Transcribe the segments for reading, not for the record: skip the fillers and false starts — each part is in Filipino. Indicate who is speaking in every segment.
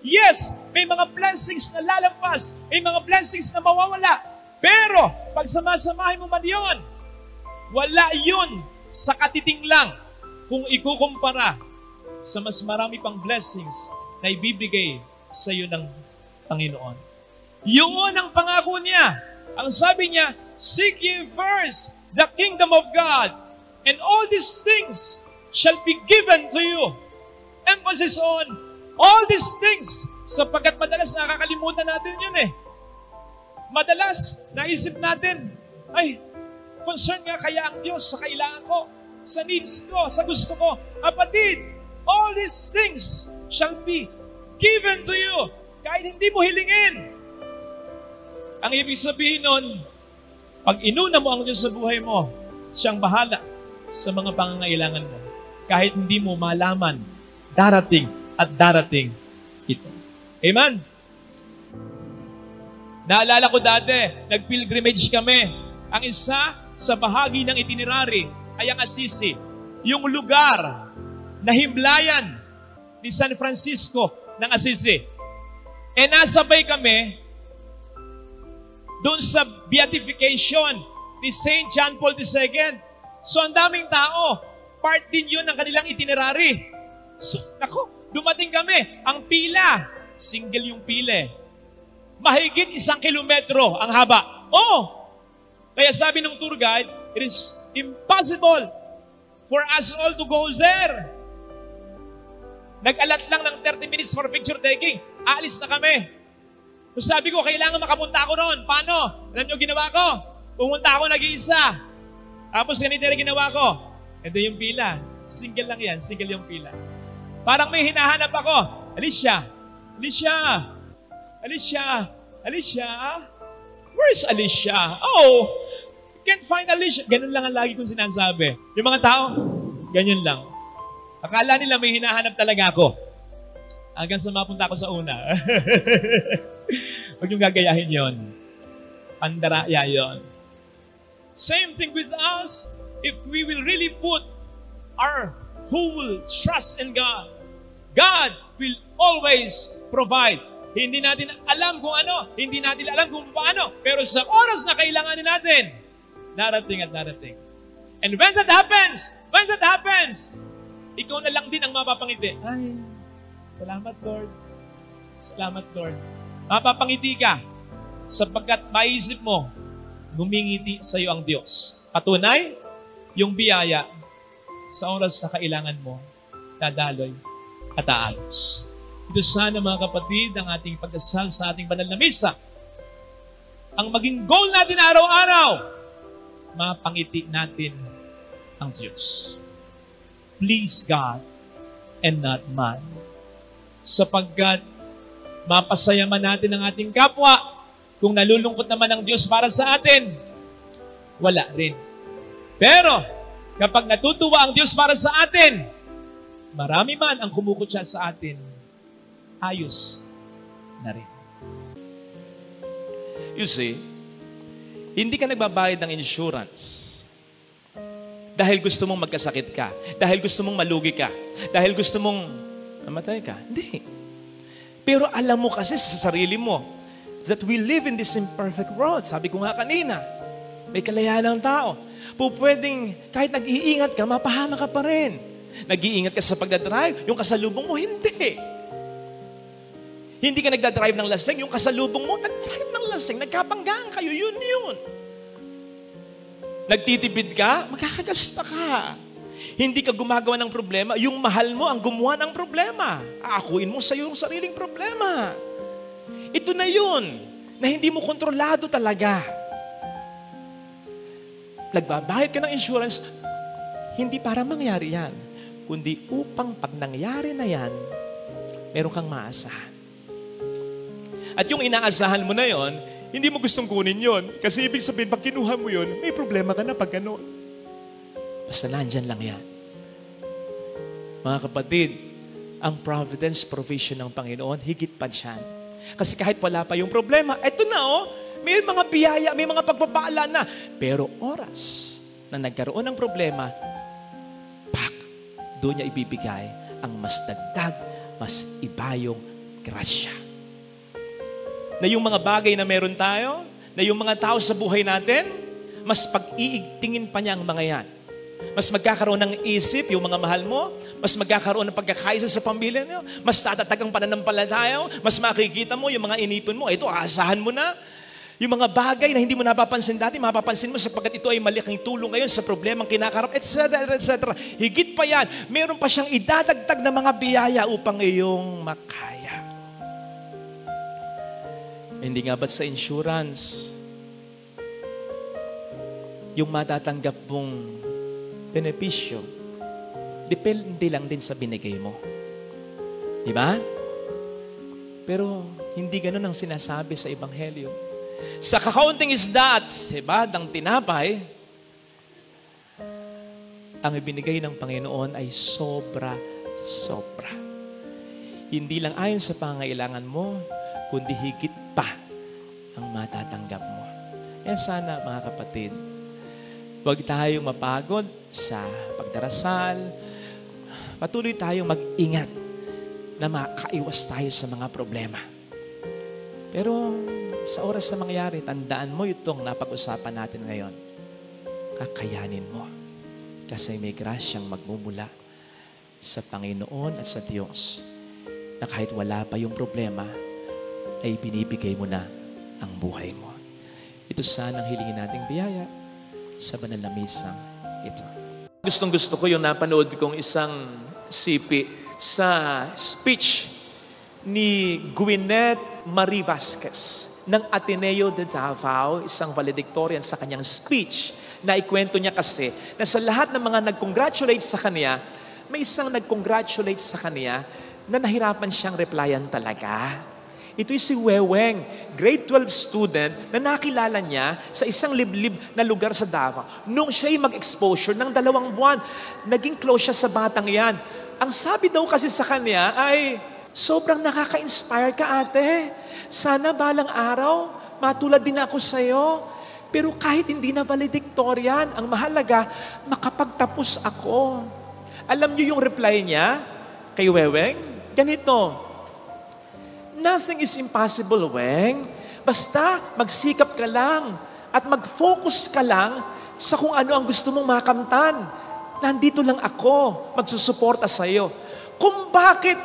Speaker 1: Yes, may mga blessings na lalampas, may mga blessings na mawawala. Pero, pag samasamahin mo man yun, wala yun sa katiting lang kung ikukumpara sa mas marami pang blessings na ibibigay sa iyo ng Panginoon. Yun ang pangako niya. Ang sabi niya, seek ye first the kingdom of God, and all these things shall be given to you. Emphasis on all these things, sapagkat madalas nakakalimutan natin yun eh. Madalas, naisip natin, ay, concern nga kaya ang Diyos sa kailangan ko, sa needs ko, sa gusto ko. Kapatid, all these things shall be given to you, kahit hindi mo hilingin. Ang ibig sabihin nun, pag inuna mo ang Diyos sa buhay mo, siyang bahala sa mga pangangailangan mo. Kahit hindi mo malaman, darating at darating ito. Amen? Naalala ko dati, nag-pilgrimage kami. Ang isa sa bahagi ng itinerary ay ang Assisi, yung lugar na himlayan ni San Francisco ng Assisi. E nasabay kami doon sa beatification ni St. John Paul II. So ang daming tao, part din yun ng kanilang itinerary. So, dumating kami. Ang pila, single yung pila. Mahigit 1 kilometro ang haba. Oh! Kaya sabi ng tour guide, it is impossible for us all to go there. Nag-alat lang ng 30 minutes for picture taking. Aalis na kami. So sabi ko, kailangan makapunta ako noon. Paano? Alam niyo ginawa ko? Pumunta ako nag-iisa. Tapos ganito na ginawa ko. Ito yung pila. Single lang yan. Single yung pila. Parang may hinahanap ako. Alicia. Alicia. Alicia. Alicia. Where's Alicia? Oh, can't find Alicia. Ganun lang ang lagi kong sinasabi. Yung mga tao, ganyan lang. Akala nila may hinahanap talaga ako. Hanggang sa mapunta ako sa una. Huwag yung gagayahin yon. Pandaraya yon. Same thing with us. If we will really put our whole trust in God, God will always provide. Hindi natin alam kung ano, hindi natin alam kung paano, pero sa oras na kailanganin natin, darating at darating. And when that happens, ikaw na lang din ang mapapangiti. Ay, salamat Lord. Salamat Lord. Mapapangiti ka sapagkat maisip mo, ngumingiti sa iyo ang Diyos. Patunay, yung biyaya sa oras na kailangan mo, dadaloy at aalos. Ito sana mga kapatid, ang ating pagdasal sa ating banal na misa. Ang maging goal natin araw-araw, mapangiti natin ang Diyos. Please God and not man. Sapagkat mapasaya man natin ang ating kapwa, kung nalulungkot naman ang Diyos para sa atin, wala rin. Pero, kapag natutuwa ang Diyos para sa atin, marami man ang kumukutya sa atin, ayos na rin.
Speaker 2: You see, hindi ka nagbabayad ng insurance dahil gusto mong magkasakit ka, dahil gusto mong malugi ka, dahil gusto mong namatay ka. Hindi. Pero alam mo kasi sa sarili mo that we live in this imperfect world. Sabi ko nga kanina, may kalayaan ng tao. Pwedeng kahit nag-iingat ka, mapahama ka pa rin. Nag-iingat ka sa pagdadrive, yung kasalubong mo, hindi. Hindi ka nagdadrive ng lasing, yung kasalubong mo, nagdrive ng lasing, nagkapanggaan kayo, yun. Nagtitipid ka, magkakagasta ka. Hindi ka gumagawa ng problema, yung mahal mo ang gumawa ng problema. Aakuin mo sa iyong sariling problema. Ito na yun, na hindi mo kontrolado talaga. Nagbabayad ka ng insurance, hindi para mangyari yan, kundi upang pag nangyari na yan, meron kang maasahan. At yung inaasahan mo na yon, hindi mo gustong kunin yon. Kasi ibig sabihin, pag kinuha mo yon, may problema ka na pag gano'n. Basta nandyan lang yan. Mga kapatid, ang providence, provision ng Panginoon, higit pa dyan. Kasi kahit wala pa yung problema, eto na may mga biyaya, may mga pagpapaala na. Pero oras na nagkaroon ng problema, doon niya ibibigay ang mas dagdag, mas ibayong grasya. Na yung mga bagay na meron tayo, na yung mga tao sa buhay natin, mas pag-iigtingin pa niya ang mga yan. Mas magkakaroon ng isip yung mga mahal mo, mas magkakaroon ng pagkakaisa sa pamilya niyo, mas tatatag ang pananampalataya, mas makikita mo yung mga inipon mo, ito aasahan mo na. Yung mga bagay na hindi mo napapansin dati, mapapansin mo sapagkat ito ay malaking tulong ngayon sa problemang kinakarap, etc., etc. Higit pa yan, meron pa siyang idadagdag na mga biyaya upang iyong makaya. Hindi nga ba't sa insurance, yung matatanggap mong benepisyo, depende lang din sa binigay mo. Diba? Pero hindi ganun ang sinasabi sa Ebanghelyo. Sa kakaunting isda at sebadang tinapay, ang ibinigay ng Panginoon ay sobra-sobra. Hindi lang ayon sa pangailangan mo, kundi higit pa ang matatanggap mo. Kaya sana, mga kapatid, huwag tayong mapagod sa pagdarasal. Patuloy tayong mag-ingat na makaiwas tayo sa mga problema. Pero sa oras na mangyari, tandaan mo itong napag-usapan natin ngayon. Kakayanin mo. Kasi may grasyang magmumula sa Panginoon at sa Diyos na kahit wala pa yung problema, ay binibigay mo na ang buhay mo. Ito sana ang hilingin nating biyaya sa banal na misang ito. Gustong-gusto ko yung napanood kong isang sipi sa speech ni Gwyneth Marie Vasquez ng Ateneo de Davao, isang valedictorian sa kanyang speech, na ikwento niya kasi na sa lahat ng mga nag-congratulate sa kanya, may isang nag-congratulate sa kanya na nahirapan siyang replyan talaga. Ito'y si Weweng, grade 12 student na nakilala niya sa isang liblib na lugar sa Davao. Nung siya'y mag-exposure ng 2 buwan, naging close siya sa batang yan. Ang sabi daw kasi sa kanya ay, sobrang nakaka-inspire ka, ate. Sana balang araw, matulad din ako sa'yo. Pero kahit hindi na valedictorian, ang mahalaga, makapagtapos ako. Alam niyo yung reply niya kay Weweng? Ganito, nothing is impossible, Weng. Basta magsikap ka lang at mag-focus ka lang sa kung ano ang gusto mong makamtan. Nandito lang ako, magsusuporta sa'yo. Kung bakit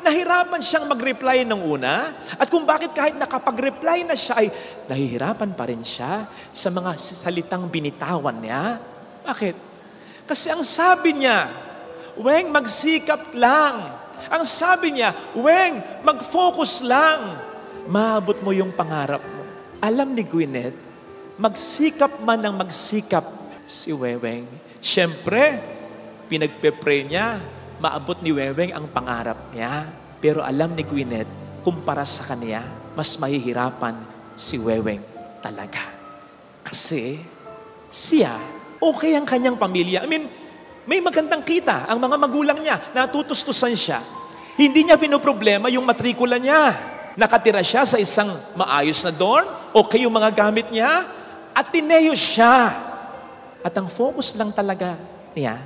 Speaker 2: nahirapan siyang mag-reply ng una, at kung bakit kahit nakapag-reply na siya, ay nahihirapan pa rin siya sa mga salitang binitawan niya. Bakit? Kasi ang sabi niya, Weng, magsikap lang. Ang sabi niya, Weng, mag-focus lang. Maabot mo yung pangarap mo. Alam ni Gwyneth, magsikap man ang magsikap si Weweng. Siyempre, pinagpe-pray niya, maabot ni Weweng ang pangarap niya. Pero alam ni Gwyneth, kumpara sa kanya, mas mahihirapan si Weweng talaga. Kasi siya, okay ang kanyang pamilya. I mean, may magandang kita ang mga magulang niya, natutustusan siya. Hindi niya pinoproblema yung matrikula niya. Nakatira siya sa isang maayos na dorm, okay yung mga gamit niya, Ateneo siya. At ang focus lang talaga niya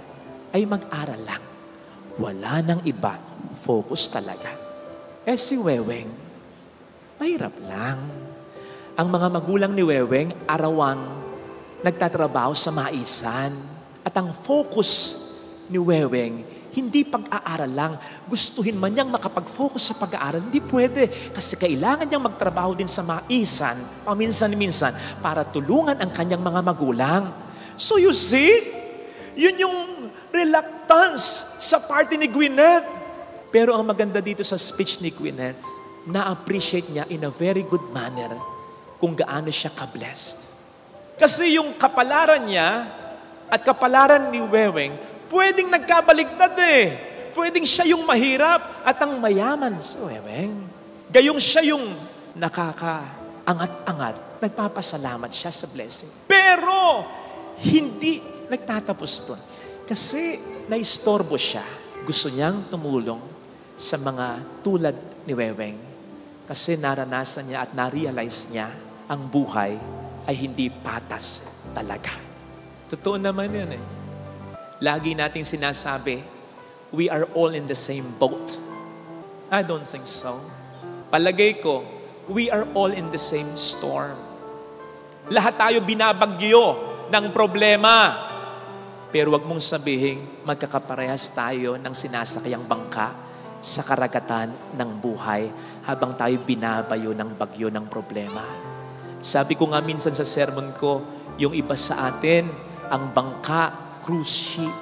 Speaker 2: ay mag-aral lang. Wala nang iba, focus talaga. Si Weweng, mahirap lang. Ang mga magulang ni Weweng, arawang nagtatrabaho sa maisan. At ang focus ni Weweng, hindi pag-aaral lang. Gustuhin man niyang makapag-focus sa pag-aaral, hindi pwede. Kasi kailangan niyang magtrabaho din sa maisan, paminsan-minsan, para tulungan ang kanyang mga magulang. So you see, yun yung reluctance sa party ni Gwyneth. Pero ang maganda dito sa speech ni Gwyneth, na-appreciate niya in a very good manner kung gaano siya ka-blessed. Kasi yung kapalaran niya at kapalaran ni Weweng, pwedeng nagkabaligtad eh. Pwedeng siya yung mahirap at ang mayaman si Weweng. Gayong siya yung nakakaangat-angat. Nagpapasalamat siya sa blessing. Pero, hindi nagtatapos doon. Kasi naistorbo siya. Gusto niyang tumulong sa mga tulad ni Weweng. Kasi naranasan niya at na-realize niya ang buhay ay hindi patas talaga. Totoo naman yan eh. Lagi nating sinasabi, we are all in the same boat. I don't think so. Palagay ko, we are all in the same storm. Lahat tayo binabagyo ng problema. Pero wag mong sabihin, magkakaparehas tayo ng sinasakayang bangka sa karagatan ng buhay habang tayo binabayo ng bagyo ng problema. Sabi ko nga minsan sa sermon ko, yung iba sa atin, ang bangka, cruise ship.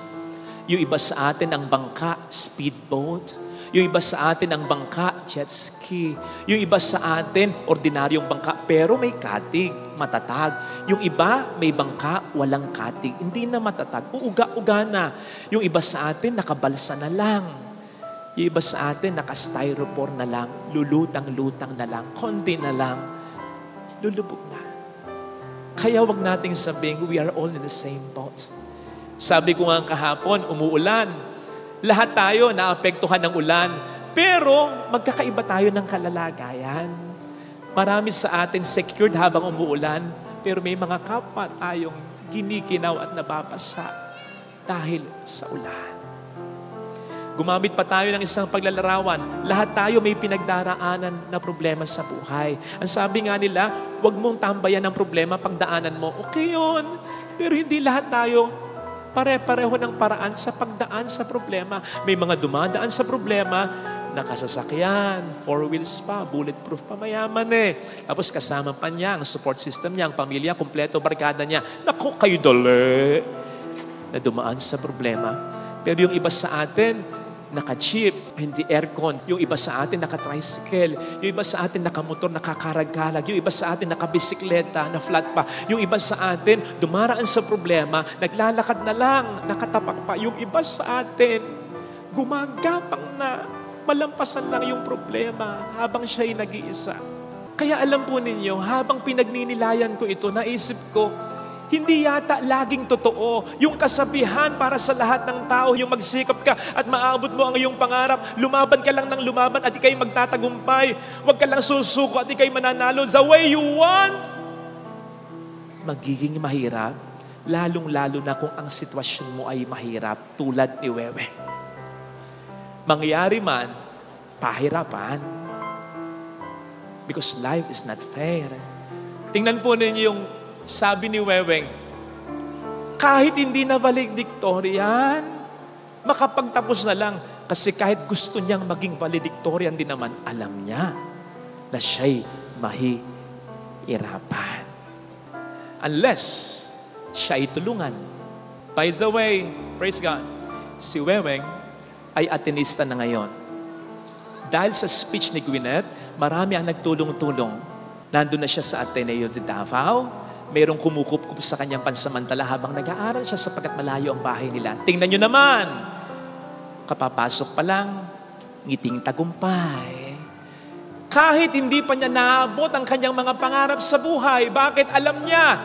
Speaker 2: Yung iba sa atin, ang bangka, speedboat. Yung iba sa atin, ang bangka, jet ski. Yung iba sa atin, ordinaryong bangka, pero may katig, matatag. Yung iba, may bangka, walang katig, hindi na matatag. Uuga-uga na. Yung iba sa atin, nakabalsa na lang. Yung iba sa atin, naka-styrofoam na lang, lulutang-lutang na lang, konti na lang, lulubog na. Kaya wag nating sabihin, we are all in the same boat. Sabi ko nga kahapon, umuulan. Lahat tayo naapektuhan ng ulan, pero magkakaiba tayo ng kalalagayan. Marami sa atin secured habang umuulan, pero may mga kapwa tayong ginikinaw at nababasa dahil sa ulan. Gumamit pa tayo ng isang paglalarawan. Lahat tayo may pinagdaraanan na problema sa buhay. Ang sabi nga nila, huwag mong tambayan ang problema pagdaanan mo. Okay yun. Pero hindi lahat tayo pare-pareho ng paraan sa pagdaan sa problema. May mga dumadaan sa problema, nakasasakyan, 4 wheels pa, bulletproof pa, mayaman eh. Tapos kasama pa niya, ang support system niya, ang pamilya, kumpleto, barkada niya. Naku, kayo dali na dumaan sa problema. Pero yung iba sa atin, naka-jeep, hindi aircon. Yung iba sa atin, naka-tricycle. Yung iba sa atin, naka-motor, nakakarag-karag. Yung iba sa atin, naka-bisikleta, na flat pa. Yung iba sa atin, dumaraan sa problema, naglalakad na lang, nakatapak pa. Yung iba sa atin, gumagapang na, malampasan lang yung problema habang siya'y nag-iisa. Kaya alam po ninyo, habang pinagninilayan ko ito, naisip ko, hindi yata laging totoo yung kasabihan para sa lahat ng tao, yung magsikap ka at maabot mo ang iyong pangarap. Lumaban ka lang ng lumaban at ikay magtatagumpay. Huwag ka lang susuko at ikay mananalo the way you want. Magiging mahirap, lalong-lalo na kung ang sitwasyon mo ay mahirap tulad ni Wewe. Mangyari man, pahirapan. Because life is not fair. Tingnan po ninyo yung sabi ni Weweng, kahit hindi na valedictorian, makapagtapos na lang. Kasi kahit gusto niyang maging valedictorian din naman, alam niya na siya'y mahihirapan. Unless siya'y tulungan. By the way, praise God, si Weweng ay Atenista na ngayon. Dahil sa speech ni Gwyneth, marami ang nagtulong-tulong. Nandun na siya sa Ateneo de Davao. Merong kumukup-kup sa kanyang pansamantala habang nag-aaral siya sapagkat malayo ang bahay nila. Tingnan nyo naman, kapapasok pa lang, ngiting tagumpay. Kahit hindi pa niya naabot ang kanyang mga pangarap sa buhay, bakit alam niya?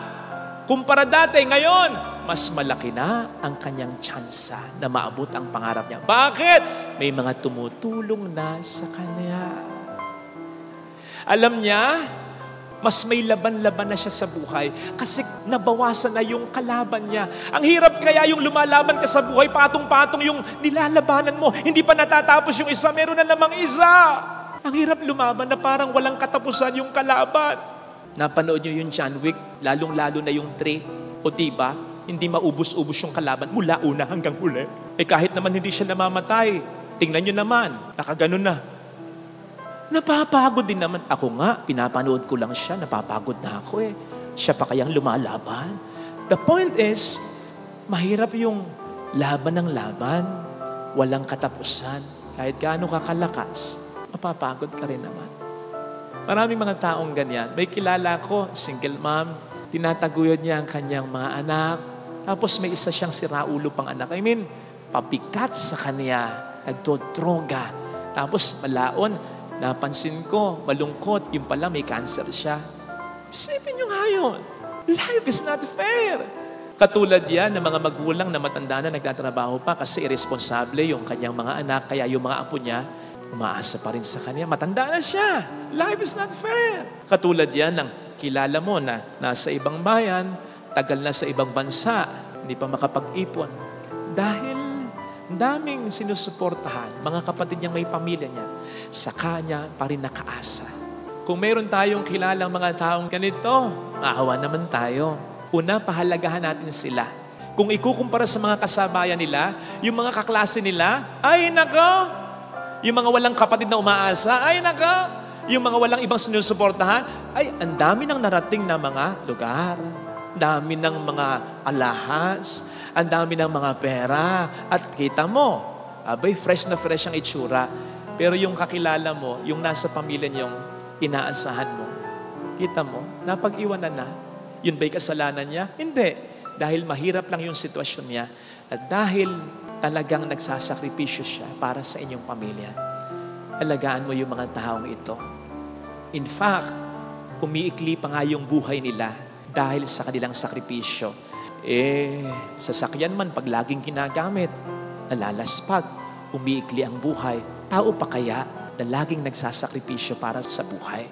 Speaker 2: Kumpara dati, ngayon, mas malaki na ang kanyang tsansa na maabot ang pangarap niya. Bakit? May mga tumutulong na sa kanya. Alam niya, mas may laban-laban na siya sa buhay kasi nabawasan na yung kalaban niya. Ang hirap kaya yung lumalaban ka sa buhay, patong-patong yung nilalabanan mo. Hindi pa natatapos yung isa, meron na namang isa. Ang hirap lumaban na parang walang katapusan yung kalaban. Napanood nyo yung John Wick, lalong-lalo na yung 3. O diba, hindi maubos-ubos yung kalaban mula una hanggang huli. Eh kahit naman hindi siya namamatay, tingnan nyo naman, nakaganon na. Napapagod din naman. Ako nga, pinapanood ko lang siya, napapagod na ako eh. Siya pa kayang lumalaban. The point is, mahirap yung laban ng laban, walang katapusan. Kahit gaano kakalakas, mapapagod ka rin naman. Maraming mga taong ganyan. May kilala ko, single mom, tinataguyod niya ang kanyang mga anak, tapos may isa siyang siraulo pang anak. I mean, pabigat sa kanya, nagdodroga. Tapos malaon, napansin ko, malungkot, yung pala may cancer siya. Isipin nyo nga yun. Life is not fair. Katulad yan ng mga magulang na matanda na nagtatrabaho pa kasi irresponsable yung kanyang mga anak, kaya yung mga apo niya, umaasa pa rin sa kanya. Matanda na siya. Life is not fair. Katulad yan ng kilala mo na nasa ibang bayan, tagal na sa ibang bansa, hindi pa makapag-ipon. Dahil Ang daming sinusuportahan, mga kapatid niyang may pamilya niya, sa kanya pa rin nakaasa. Kung mayroon tayong kilalang mga taong ganito, maawa naman tayo. Una, pahalagahan natin sila. Kung ikukumpara sa mga kasabayan nila, yung mga kaklase nila, ay nako! Yung mga walang kapatid na umaasa, ay nako! Yung mga walang ibang sinusuportahan, ay ang dami ng narating na mga lugar. Dami ng mga alahas, ang dami ng mga pera, at kita mo, abay, fresh na fresh ang itsura. Pero yung kakilala mo, yung nasa pamilya niyong inaasahan mo, kita mo, napag-iwanan na. Yun ba'y kasalanan niya? Hindi. Dahil mahirap lang yung sitwasyon niya, at dahil talagang nagsasakripisyo siya para sa inyong pamilya. Alagaan mo yung mga taong ito. In fact, umiikli pa nga yung buhay nila dahil sa kanilang sakripisyo. Sasakyan man pag laging ginagamit, nalalaspag, umiikli ang buhay. Tao pa kaya na laging nagsasakripisyo para sa buhay?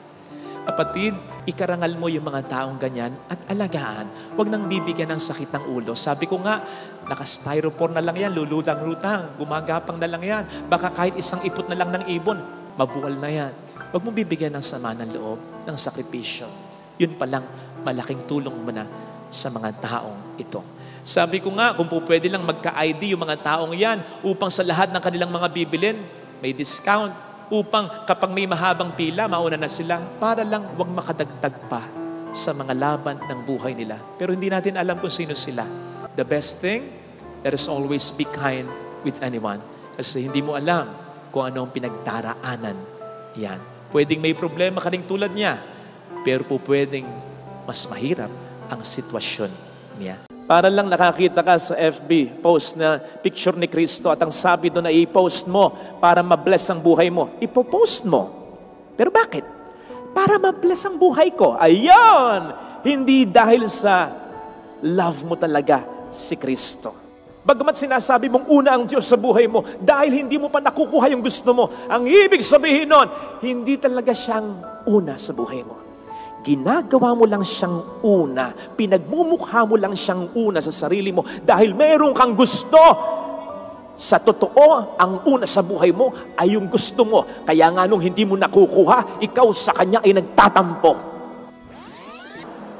Speaker 2: Kapatid, ikarangal mo yung mga taong ganyan at alagaan. Huwag nang bibigyan ng sakit ng ulo. Sabi ko nga, naka-styrofoam na lang yan, lulutang-lutang, gumagapang na lang yan. Baka kahit isang ipot na lang ng ibon, mabuwal na yan. Huwag mo bibigyan ng sama ng loob, ng sakripisyo. Yun palang malaking tulong mo na sa mga taong ito. Sabi ko nga, kung po pwede lang magka-ID yung mga taong yan upang sa lahat ng kanilang mga bibilin, may discount. Upang kapag may mahabang pila, mauna na sila para lang wag makadagdag pa sa mga laban ng buhay nila. Pero hindi natin alam kung sino sila. The best thing, let us always be kind with anyone. Kasi hindi mo alam kung ano ang pinagdaraanan yan. Pwedeng may problema ka rin tulad niya, pero po pwedeng mas mahirap ang sitwasyon niya. Para lang nakakita ka sa FB post na picture ni Kristo at ang sabi doon na i-post mo para ma-bless ang buhay mo. Ipo-post mo. Pero bakit? Para ma-bless ang buhay ko. Ayun! Hindi dahil sa love mo talaga si Kristo. Bagamat sinasabi mong una ang Diyos sa buhay mo, dahil hindi mo pa nakukuha yung gusto mo, ang ibig sabihin nun, hindi talaga siyang una sa buhay mo. Ginagawa mo lang siyang una, pinagmumukha mo lang siyang una sa sarili mo dahil meron kang gusto. Sa totoo, ang una sa buhay mo ay yung gusto mo. Kaya nga nung hindi mo nakukuha, ikaw sa kanya ay nagtatampo.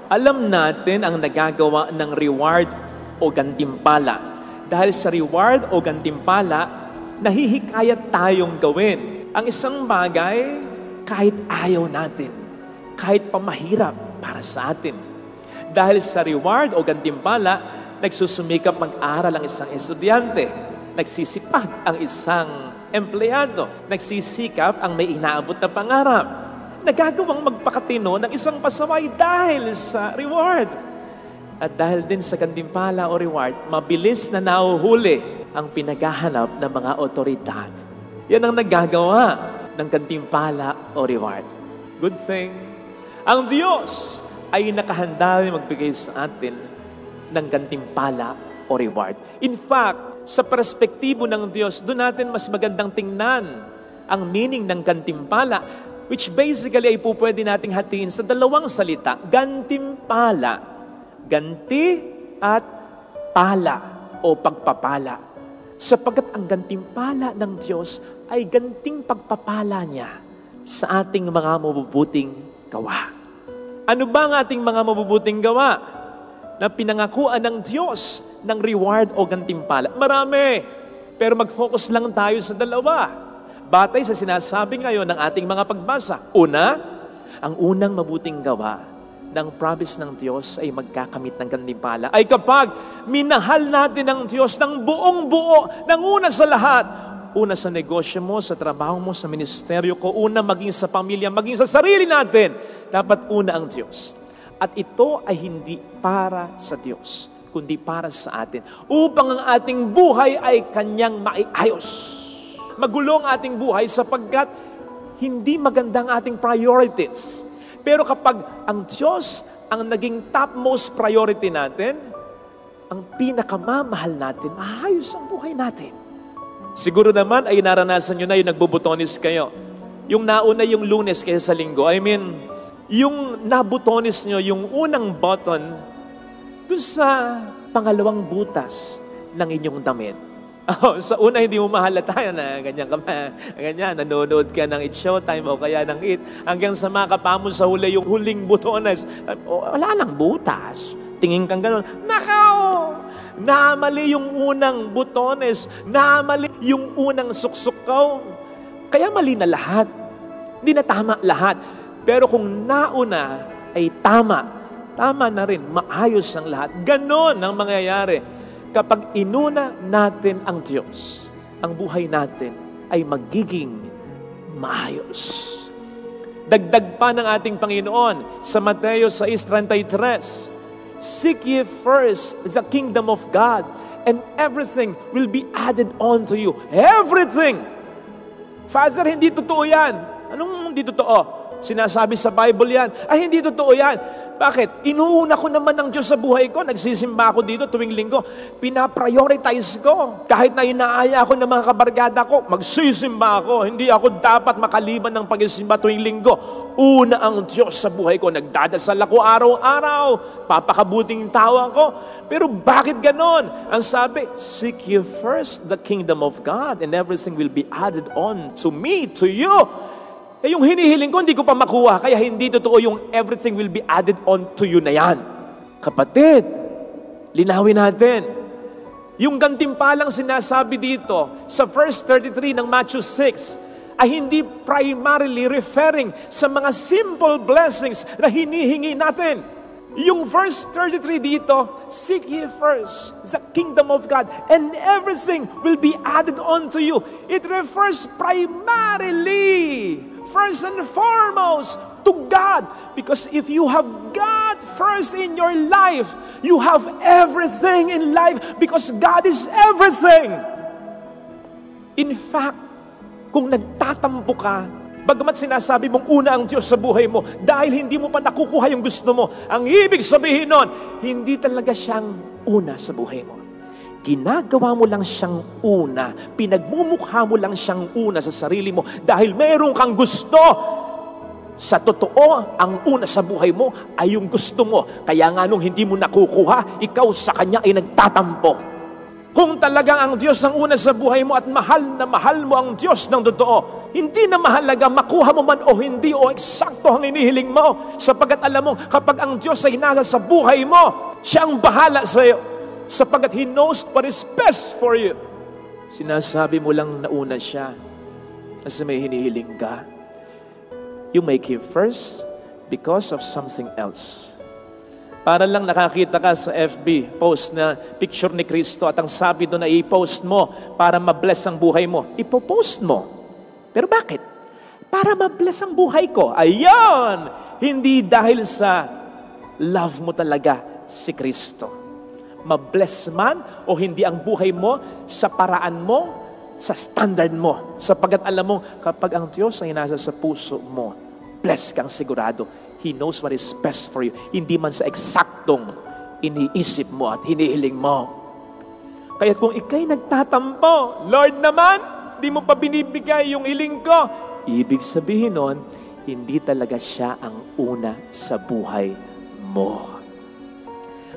Speaker 2: Alam natin ang nagagawa ng reward o gantimpala. Dahil sa reward o gantimpala, nahihikayat tayong gawin ang isang bagay kahit ayaw natin. Kahit pa mahirap para sa atin. Dahil sa reward o gantimpala, nagsusumikap mag-aral ang isang estudyante. Nagsisipag ang isang empleyado. Nagsisikap ang may inaabot na pangarap. Nagagawang magpakatino ng isang pasaway dahil sa reward. At dahil din sa gantimpala o reward, mabilis na nahuhuli ang pinaghahanap ng mga otoridad. Yan ang nagagawa ng gantimpala o reward. Good thing, ang Diyos ay nakahanda rin magbigay sa atin ng gantimpala o reward. In fact, sa perspektibo ng Diyos, doon natin mas magandang tingnan ang meaning ng gantimpala, which basically ay po pwede nating hatiin sa dalawang salita, gantimpala. Ganti at pala o pagpapala. Sapagkat ang gantimpala ng Diyos ay ganting pagpapala niya sa ating mga mabubuting gawa. Ano ba ang ating mga mabubuting gawa na pinangakuan ng Diyos ng reward o gantimpala? Marami. Pero mag-focus lang tayo sa dalawa. Batay sa sinasabi ngayon ng ating mga pagbasa. Una, ang unang mabuting gawa ng promise ng Diyos ay magkakamit ng gantimpala ay kapag minahal natin ang Diyos ng buong buo, ng una sa lahat. Una sa negosyo mo, sa trabaho mo, sa ministeryo ko, una maging sa pamilya, maging sa sarili natin. Dapat una ang Diyos. At ito ay hindi para sa Diyos, kundi para sa atin. Upang ang ating buhay ay Kanyang maiayos. Magulo ang ating buhay sapagkat hindi magandang ating priorities. Pero kapag ang Diyos ang naging topmost priority natin, ang pinakamamahal natin, maayos ang buhay natin. Siguro naman ay naranasan nyo na yung nagbubutonis kayo. Yung nauna yung Lunes kaysa sa Linggo. I mean, yung nabutonis nyo, yung unang button, doon sa pangalawang butas ng inyong damit. Oh, sa una, hindi mo mahalata na ganyan ka pa. Ganyan, nanonood ka ng It's Showtime o kaya ng It. Hanggang sa makapa mo sa huli yung huling butones. Wala lang butas. Tingin kang gano'n. Nakaw! Namali yung unang butones. Namali yung unang suksok. Kaya mali na lahat. Hindi na tama lahat. Pero kung nauna ay tama, tama na rin. Maayos ang lahat. Ganon ang mangyayari. Kapag inuna natin ang Diyos, ang buhay natin ay magiging maayos. Dagdag pa ng ating Panginoon sa Mateo 6:33, seek ye first the kingdom of God, and everything will be added on to you. Everything! Father, hindi totoo yan. Anong hindi totoo? Sinasabi sa Bible yan. Ay, hindi totoo yan. Bakit? Inuuna ko naman ng Diyos sa buhay ko. Nagsisimba ako dito tuwing linggo. Pinaprioritize ko. Kahit na inaaya ako ng mga kabarkada ko, magsisimba ako. Hindi ako dapat makaliban ng pagsisimba tuwing linggo. Una ang Diyos sa buhay ko. Nagdadasal ako araw-araw. Papakabuting tao ako. Pero bakit ganon? Ang sabi, seek ye first the kingdom of God, and everything will be added on to me, to you. Eh yung hinihiling ko, hindi ko pa makuha. Kaya hindi totoo yung everything will be added on to you na yan. Kapatid, linawin natin. Yung gantimpalang sinasabi dito sa verse 33 ng Matthew 6 ay hindi primarily referring sa mga simple blessings na hinihingi natin. Yung verse 33 dito, seek ye first the kingdom of God, and everything will be added on to you. It refers primarily, first and foremost, to God. Because if you have God first in your life, you have everything in life because God is everything. In fact, kung nagtatampo ka, bagamat sinasabi mong una ang Diyos sa buhay mo, dahil hindi mo pa nakukuha yung gusto mo, ang ibig sabihin nun, hindi talaga siyang una sa buhay mo. Ginagawa mo lang siyang una, pinagmumukha mo lang siyang una sa sarili mo, dahil meron kang gusto. Sa totoo, ang una sa buhay mo ay yung gusto mo. Kaya nga nung hindi mo nakukuha, ikaw sa Kanya ay nagtatampo. Kung talagang ang Diyos ang una sa buhay mo at mahal na mahal mo ang Diyos ng totoo, hindi na mahalaga makuha mo man o hindi o eksakto ang inihiling mo. Sapagkat alam mo, kapag ang Diyos ay nasa sa buhay mo, siya ang bahala sa iyo. Sapagkat He knows what is best for you. Sinasabi mo lang na una siya kasi may hinihiling ka. You make Him first because of something else. Para lang nakakita ka sa FB post na picture ni Kristo at ang sabi doon na i-post mo para ma-bless ang buhay mo. Ipo-post mo. Pero bakit? Para ma-bless ang buhay ko. Ayun! Hindi dahil sa love mo talaga si Kristo. Ma-bless man o hindi ang buhay mo sa paraan mo, sa standard mo. Sapagat alam mo, kapag ang Diyos ay nasa sa puso mo, bless kang sigurado. He knows what is best for you. Hindi man sa eksaktong iniisip mo at hinihiling mo. Kaya kung ikay nagtatampo, Lord naman, di mo pa binibigay yung hiling ko. Ibig sabihin nun, hindi talaga siya ang una sa buhay mo.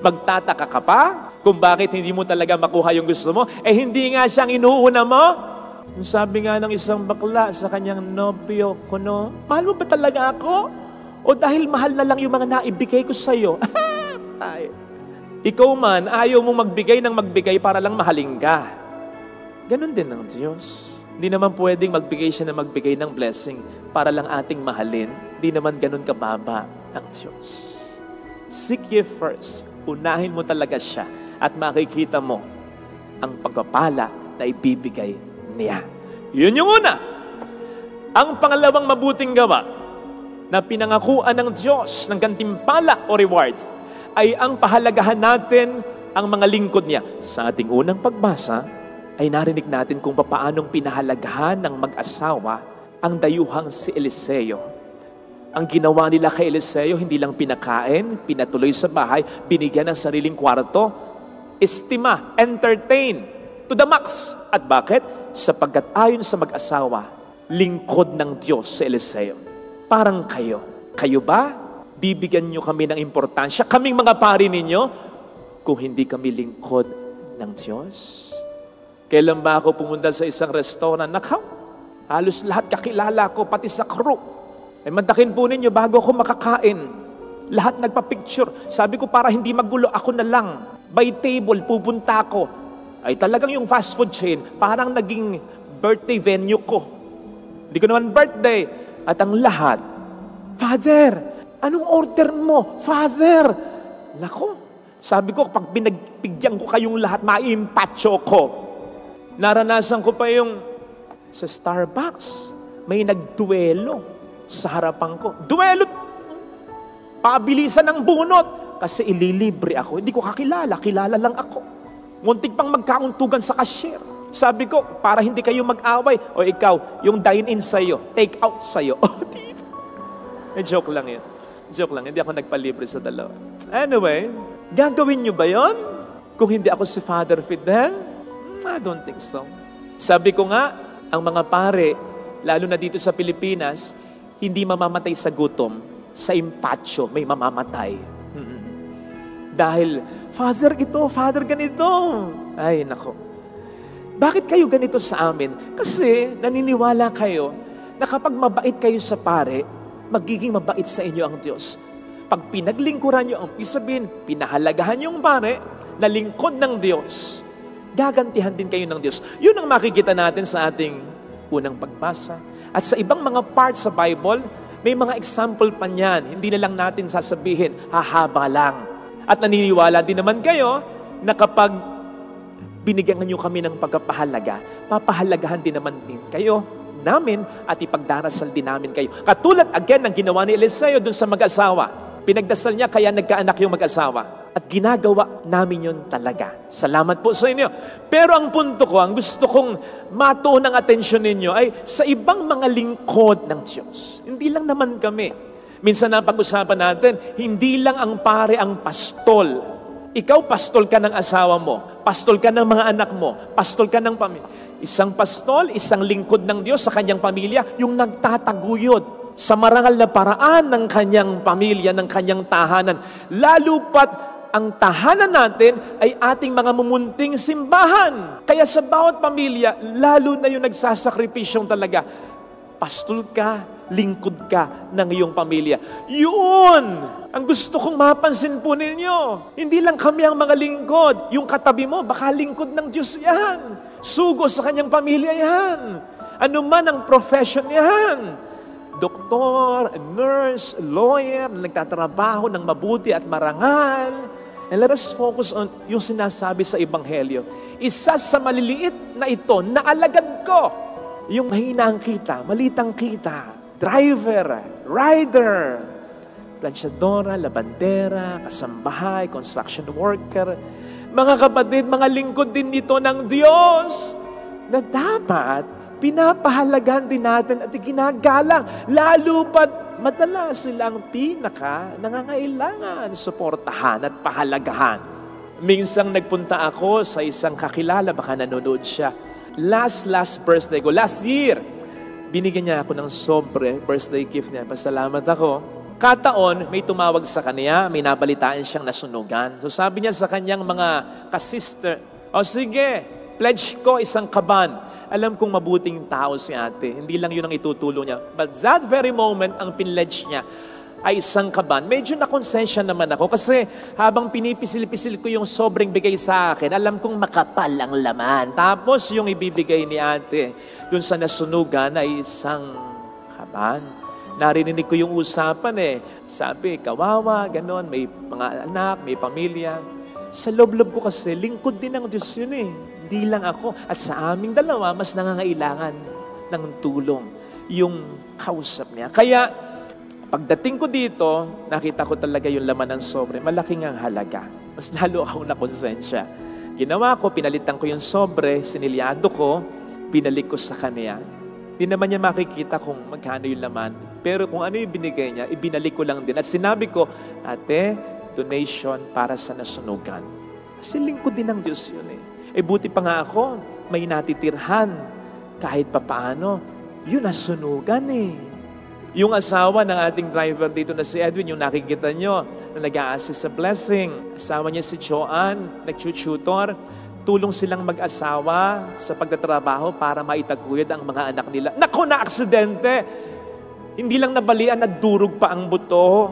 Speaker 2: Magtataka ka pa kung bakit hindi mo talaga makuha yung gusto mo? Eh hindi nga siyang inuuna mo? Sabi nga ng isang bakla sa kanyang nobyo, kuno, mahal mo ba talaga ako? O dahil mahal na lang yung mga naibigay ko sa iyo. Ikaw man, ayaw mong magbigay para lang mahalin ka. Ganon din ng Diyos. Hindi naman pwedeng magbigay siya na magbigay ng blessing para lang ating mahalin. Hindi naman ganon kababa ang Diyos. Seek ye first. Unahin mo talaga siya at makikita mo ang pagpapala na ibibigay niya. Yun yung una. Ang pangalawang mabuting gawa na pinangakuan ng Diyos ng gantimpala o reward ay ang pahalagahan natin ang mga lingkod niya. Sa ating unang pagbasa ay narinig natin kung paanong pinahalagahan ng mag-asawa ang dayuhang si Eliseo. Ang ginawa nila kay Eliseo, hindi lang pinakain, pinatuloy sa bahay, binigyan ng sariling kwarto, estima, entertain, to the max. At bakit? Sapagkat ayon sa mag-asawa, lingkod ng Diyos si Eliseo. Parang kayo. Kayo ba? Bibigyan nyo kami ng importansya, kaming mga pari ninyo, kung hindi kami lingkod ng Diyos? Kailan ba ako pumunta sa isang restaurant? Nakaw, halos lahat kakilala ko, pati sa crew. Ay mantakin po ninyo bago ako makakain. Lahat nagpa-picture. Sabi ko para hindi magulo, ako na lang. By table, pupunta ako. Ay talagang yung fast food chain, parang naging birthday venue ko. Hindi ko naman birthday. At ang lahat, Father, anong order mo? Father! Nako, sabi ko, pag pinagbigyan ko kayong lahat, maimpatyo ko. Naranasan ko pa yung sa Starbucks, may nagduelo sa harapan ko. Duelo! Pabilisan ng bunot. Kasi ililibre ako. Hindi ko kakilala. Kilala lang ako. Muntik pang magkauntugan sa cashier. Sabi ko, para hindi kayo mag-away. O ikaw, yung dine-in sa'yo, take out sa'yo. O, diba? Joke lang yun. Joke lang. Hindi ako nagpalibre sa dalawa. Anyway, gagawin nyo ba yon? Kung hindi ako si Father Fidel? I don't think so. Sabi ko nga, ang mga pare, lalo na dito sa Pilipinas, hindi mamamatay sa gutom. Sa impatyo, may mamamatay. Dahil, Father ito, Father ganito. Ay, nako. Bakit kayo ganito sa amin? Kasi naniniwala kayo na kapag mabait kayo sa pare, magiging mabait sa inyo ang Diyos. Pag pinaglingkuran nyo, ang sabihin, pinahalagahan yung pare na lingkod ng Diyos, gagantihan din kayo ng Diyos. Yun ang makikita natin sa ating unang pagbasa. At sa ibang mga parts sa Bible, may mga example pa niyan. Hindi na lang natin sasabihin, hahaba lang. At naniniwala din naman kayo na kapag binigyan nyo kami ng pagpapahalaga, papahalagahan din naman din kayo namin at ipagdarasal din namin kayo. Katulad again ng ginawa ni Eliseo dun sa mag-asawa. Pinagdasal niya kaya nagkaanak yung mag-asawa. At ginagawa namin yun talaga. Salamat po sa inyo. Pero ang punto ko, ang gusto kong matuon ang atensyon ninyo ay sa ibang mga lingkod ng Diyos. Hindi lang naman kami. Minsan na pag-usapan natin, hindi lang ang pare ang pastol. Ikaw, pastol ka ng asawa mo. Pastol ka ng mga anak mo. Pastol ka ng pamilya. Isang pastol, isang lingkod ng Diyos sa kanyang pamilya, yung nagtataguyod sa marangal na paraan ng kanyang pamilya, ng kanyang tahanan. Lalo pat ang tahanan natin ay ating mga mumunting simbahan. Kaya sa bawat pamilya, lalo na yung nagsasakripisyong talaga, pastol ka, lingkod ka ng iyong pamilya. Yun! Ang gusto kong mapansin po ninyo. Hindi lang kami ang mga lingkod. Yung katabi mo, baka lingkod ng Diyos yan. Sugo sa kanyang pamilya yan. Ano man ang profession yan. Doktor, nurse, lawyer, nagtatrabaho ng mabuti at marangal. And let us focus on yung sinasabi sa Ebanghelyo. Isa sa maliliit na ito, na alagad ko. Yung mahina ang kita, malitang kita. Driver, rider, plansyadora, labandera, kasambahay, construction worker. Mga kapatid, mga lingkod din ito ng Diyos na dapat pinapahalagahan din natin at ginagalang. Lalo pat madalas silang nangangailangan, suportahan at pahalagahan. Minsang nagpunta ako sa isang kakilala, baka nanonood siya. Last birthday ko, last year, binigyan niya ako ng sobre, birthday gift niya. Pasalamat ako. Kataon, may tumawag sa kanya, may nabalitaan siyang nasunugan. So sabi niya sa kanyang mga kasister, o sige, pledge ko isang kaban. Alam kong mabuting tao si ate. Hindi lang yun ang itutulo niya. But that very moment, ang pinledge niya ay isang kaban. Medyo nakonsensya naman ako kasi habang pinipisil-pisil ko yung sobrang bigay sa akin, alam kong makapal ang laman. Tapos yung ibibigay ni ate dun sa nasunugan ay isang kaban. Narinig ko yung usapan Sabi, kawawa, ganon, may mga anak, may pamilya. Sa loob-loob ko kasi, lingkod din ng Diyos yun Hindi lang ako. At sa aming dalawa, mas nangangailangan ng tulong yung kausap niya. Kaya, pagdating ko dito, nakita ko talaga yung laman ng sobre. Malaking ang halaga. Mas lalo akong nakonsensya. Ginawa ko, pinalitan ko yung sobre, sinilyado ko, pinalik ko sa kanya. Di naman niya makikita kung magkano yung laman. Pero kung ano yung binigay niya, ibinalik ko lang din. At sinabi ko, ate, donation para sa nasunugan. Kasi lingkod din ng Diyos yun buti pa nga ako, may natitirhan. Kahit papaano, yun nasunugan Yung asawa ng ating driver dito na si Edwin, yung nakikita nyo, na nag-a-assist sa blessing. Asawa niya si Joanne, nag-tutor. Tumutulong silang mag-asawa sa pagtatrabaho para maitaguyod ang mga anak nila. Naku, na aksidente! Hindi lang nabalian, nagdurog pa ang buto.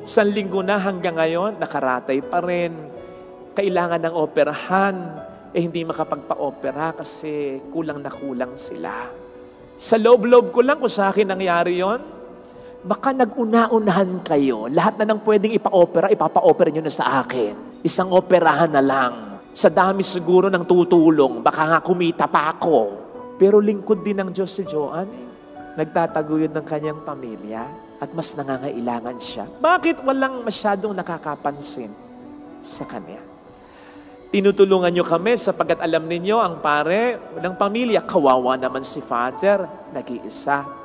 Speaker 2: 1 linggo na hanggang ngayon, nakaratay pa rin. Kailangan ng operahan. Hindi makapagpa-opera kasi kulang na kulang sila. Sa loob-loob ko lang kung sa akin nangyari yon, baka nag-una-unahan kayo. Lahat na nang pwedeng ipa-opera, ipapa-opera nyo na sa akin. Isang operahan na lang. Sa dami siguro ng tutulong, baka nga kumita pa ako. Pero lingkod din ng Diyos si Joan. Nagtataguyod ng kanyang pamilya at mas nangangailangan siya. Bakit walang masyadong nakakapansin sa kanya? Tinutulungan nyo kami sapagkat alam ninyo ang pare ng pamilya, kawawa naman si Father, nag-iisa.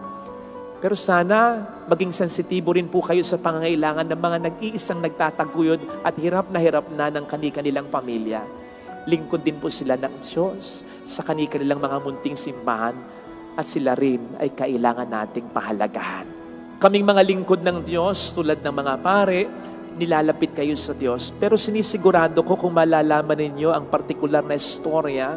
Speaker 2: Pero sana maging sensitibo rin po kayo sa pangangailangan ng mga nag-iisang nagtataguyod at hirap na ng kanilang pamilya. Lingkod din po sila ng Diyos sa kanilang mga munting simbahan at sila rin ay kailangan nating pahalagahan. Kaming mga lingkod ng Diyos tulad ng mga pare, nilalapit kayo sa Diyos. Pero sinisigurado ko kung malalaman ninyo ang partikular na istorya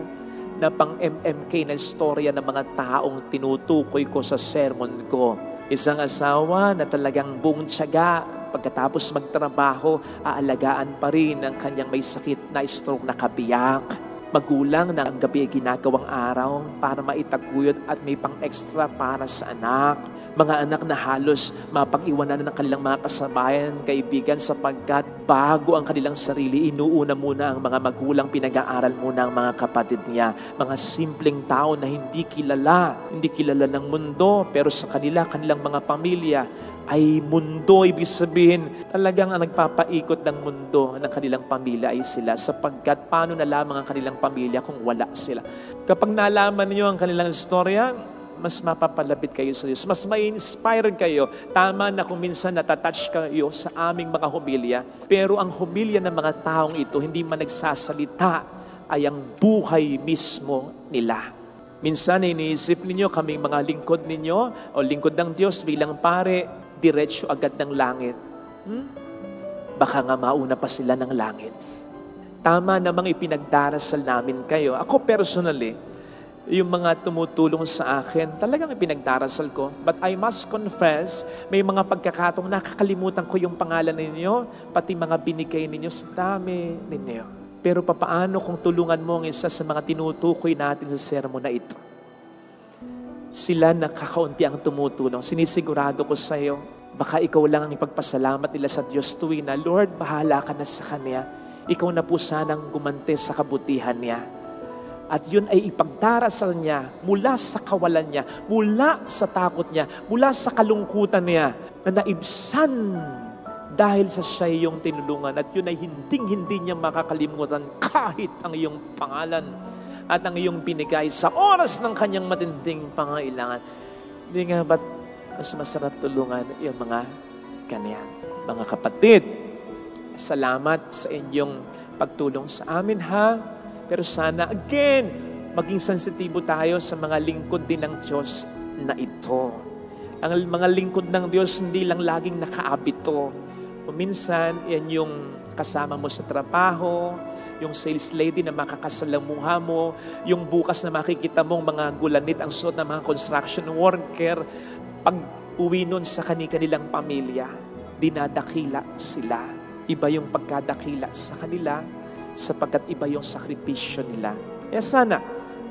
Speaker 2: na pang MMK na istorya ng mga taong tinutukoy ko sa sermon ko. Isang asawa na talagang buong tiyaga, pagkatapos magtrabaho, aalagaan pa rin ang kanyang may sakit na stroke na kabiyak. Magulang na ang gabi ay ginagawang araw para maitaguyod at may pang-extra para sa anak. Mga anak na halos mapag-iwanan ng kanilang mga kasabayan, kaibigan, sapagkat bago ang kanilang sarili, inuuna muna ang mga magulang, pinag-aaral muna ang mga kapatid niya. Mga simpleng tao na hindi kilala ng mundo, pero sa kanilang mga pamilya ay mundo. Ibig sabihin, talagang ang nagpapaikot ng mundo ng kanilang pamilya ay sila, sapagkat paano nalaman ang kanilang pamilya kung wala sila? Kapag nalaman niyo ang kanilang istorya, mas mapapalapit kayo sa Diyos. Mas ma-inspire kayo. Tama na kung minsan natatouch kayo sa aming mga humilya. Pero ang humilya ng mga taong ito, hindi man nagsasalita, ay ang buhay mismo nila. Minsan iniisip ninyo, kaming mga lingkod ninyo, o lingkod ng Diyos bilang pare, diretsyo agad ng langit. Baka nga mauna pa sila ng langit. Tama namang ipinagdarasal namin kayo. Ako personally, yung mga tumutulong sa akin, talagang ipinagdarasal ko. But I must confess, may mga pagkakataong nakakalimutan ko yung pangalan ninyo, pati mga binigay ninyo sa dami ninyo. Pero papaano kung tulungan mo ang isa sa mga tinutukoy natin sa sermon na ito? Sila nakakaunti ang tumutulong. Sinisigurado ko sa iyo, baka ikaw lang ang ipagpasalamat nila sa Diyos tuwing na, Lord, bahala ka na sa Kanya. Ikaw na po sanang gumante sa kabutihan niya. At yun ay ipagdarasal niya mula sa kawalan niya, mula sa takot niya, mula sa kalungkutan niya, na naibsan dahil sa siya yung tinulungan. At yun ay hindi niya makakalimutan kahit ang iyong pangalan at ang iyong binigay sa oras ng kanyang matinding pangailangan. Hindi nga ba't mas masarap tulungan yung mga ganyan? Mga kapatid, salamat sa inyong pagtulong sa amin, ha? Pero sana, again, maging sensitibo tayo sa mga lingkod din ng Diyos na ito. Ang mga lingkod ng Diyos, hindi lang laging nakaabito. O minsan, yan yung kasama mo sa trabaho, yung sales lady na makakasalamuha mo, yung bukas na makikita mong mga gulanit ang suot ng mga construction worker, pag uwi nun sa kanilang pamilya, dinadakila sila. Iba yung pagkadakila sa kanila, sapagkat iba yung sakripisyo nila. Kaya sana,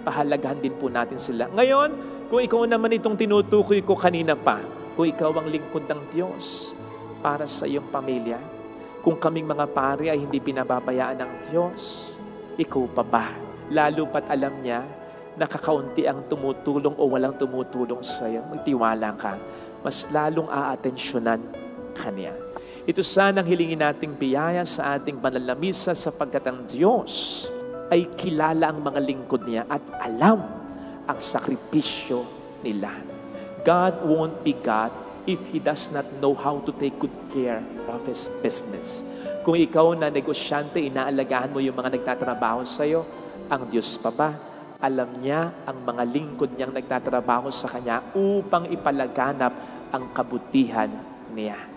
Speaker 2: pahalagahan din po natin sila. Ngayon, kung ikaw naman itong tinutukoy ko kanina pa, kung ikaw ang lingkod ng Diyos para sa iyong pamilya, kung kaming mga pare ay hindi pinababayaan ng Diyos, ikaw pa ba? Lalo pat alam niya, nakakaunti ang tumutulong o walang tumutulong sa iyo. Magtiwala ka, mas lalong aatensyonan ka niya. Ito sanang hilingin nating biyaya sa ating banal na misa, sapagkat ang Diyos ay kilala ang mga lingkod niya at alam ang sakripisyo nila. God won't be God if He does not know how to take good care of His business. Kung ikaw na negosyante, inaalagaan mo yung mga nagtatrabaho sa iyo, ang Diyos pa ba? Alam niya ang mga lingkod niyang nagtatrabaho sa Kanya upang ipalaganap ang kabutihan niya.